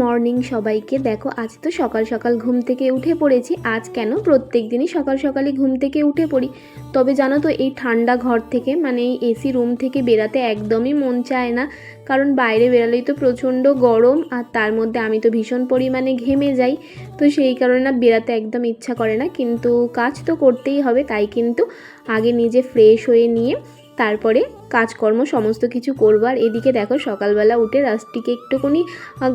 Morning সবাইকে। দেখো আজ তো সকাল সকাল ঘুম থেকে উঠে পড়েছি। আজ কেন প্রত্যেক দিনই সকাল সকালই ঘুম থেকে উঠে পড়ি, তবে জানো তো এই ঠান্ডা ঘর থেকে মানে এই এসি রুম থেকে বেরাতে একদমই মন চায় না। কারণ বাইরে বেরালেই তো প্রচণ্ড গরম, আর তার মধ্যে আমি তো ভীষণ পরিমাণে ঘেমে যাই। তো সেই কারণে না বেরাতে একদম ইচ্ছা করে না, কিন্তু কাজ তো করতেই হবে। তাই কিন্তু আগে নিজে ফ্রেশ হয়ে নিয়ে তারপরে কাজকর্ম সমস্ত কিছু করবো। আর এদিকে দেখো সকালবেলা উঠে রাস্টিকে একটুখানি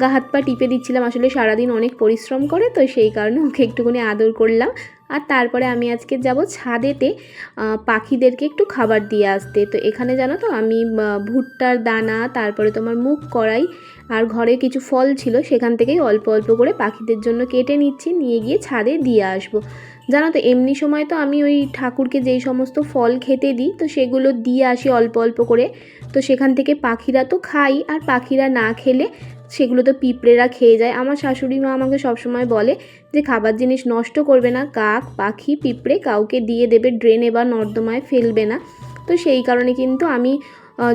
গা হাত পা টিপে দিচ্ছিলাম। আসলে সারাদিন অনেক পরিশ্রম করে, তো সেই কারণে ওকে একটুখানি আদর করলাম। আর তারপরে আমি আজকে যাব ছাদেতে পাখিদেরকে একটু খাবার দিয়ে আসতে। তো এখানে জানো তো আমি ভুট্টার দানা, তারপরে তোমার মুগ কড়াই আর ঘরে কিছু ফল ছিল, সেখান থেকেই অল্প অল্প করে পাখিদের জন্য কেটে নিচ্ছি, নিয়ে গিয়ে ছাদে দিয়ে আসবো। জানো তো এমনি সময় তো আমি ওই ঠাকুরকে যেই সমস্ত ফল খেতে দিই, তো সেগুলো দিয়ে আসি অল্প অল্প করে। তো সেখান থেকে পাখিরা তো খাই, আর পাখিরা না খেলে সেগুলো তো পিঁপড়েরা খেয়ে যায়। আমার শাশুড়ি মা আমাকে সবসময় বলে যে খাবার জিনিস নষ্ট করবে না, কাক পাখি পিঁপড়ে কাউকে দিয়ে দেবে, ড্রেনে বা নর্দমায় ফেলবে না। তো সেই কারণে কিন্তু আমি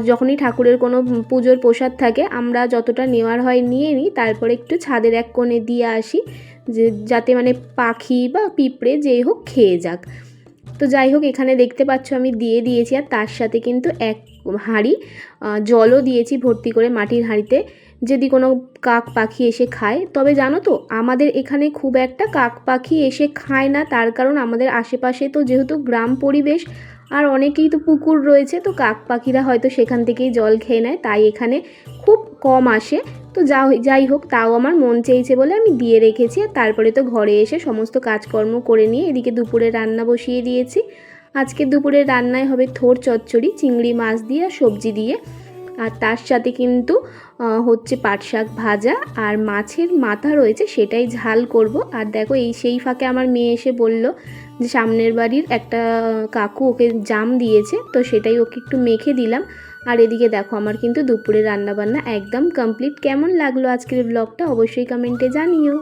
যখনই ঠাকুরের কোনো পুজোর প্রসাদ থাকে আমরা যতটা নেওয়ার হয় নিয়ে নিই, তারপরে একটু ছাদের এক কোণে দিয়ে আসি, যে যাতে মানে পাখি বা পিঁপড়ে যেই হোক খেয়ে যাক। তো যাই হোক, এখানে দেখতে পাচ্ছ আমি দিয়ে দিয়েছি, আর তার সাথে কিন্তু এক হাঁড়ি জলও দিয়েছি ভর্তি করে মাটির হাঁড়িতে, যদি কোনো কাক পাখি এসে খায়। তবে জানো তো আমাদের এখানে খুব একটা কাক পাখি এসে খায় না, তার কারণ আমাদের আশেপাশে তো যেহেতু গ্রাম পরিবেশ আর অনেকেই তো পুকুর রয়েছে, তো কাক পাখিরা হয়তো সেখান থেকেই জল খেয়ে নেয়, তাই এখানে খুব কম আসে। তো যাই হোক, তাও আমার মন চেয়েছে বলে আমি দিয়ে রেখেছি। আর তারপরে তো ঘরে এসে সমস্ত কাজকর্ম করে নিয়ে এদিকে দুপুরে রান্না বসিয়ে দিয়েছি। আজকে দুপুরের রান্নায় হবে থোর চচ্চড়ি, চিংড়ি মাছ দিয়ে আর সবজি দিয়ে। আর তার সাথে কিন্তু হচ্ছে পাট শাক ভাজা, আর মাছের মাথা রয়েছে সেটাই ঝাল করব। আর দেখো সেই ফাঁকে আমার মেয়ে এসে বলল যে সামনের বাড়ির একটা কাকু ওকে জাম দিয়েছে, তো সেটাই ওকে একটু মেখে দিলাম। আর এদিকে দেখো আমার কিন্তু দুপুরে রান্নাবান্না একদম কমপ্লিট। কেমন লাগলো আজকের ব্লগটা অবশ্যই কমেন্টে জানিও।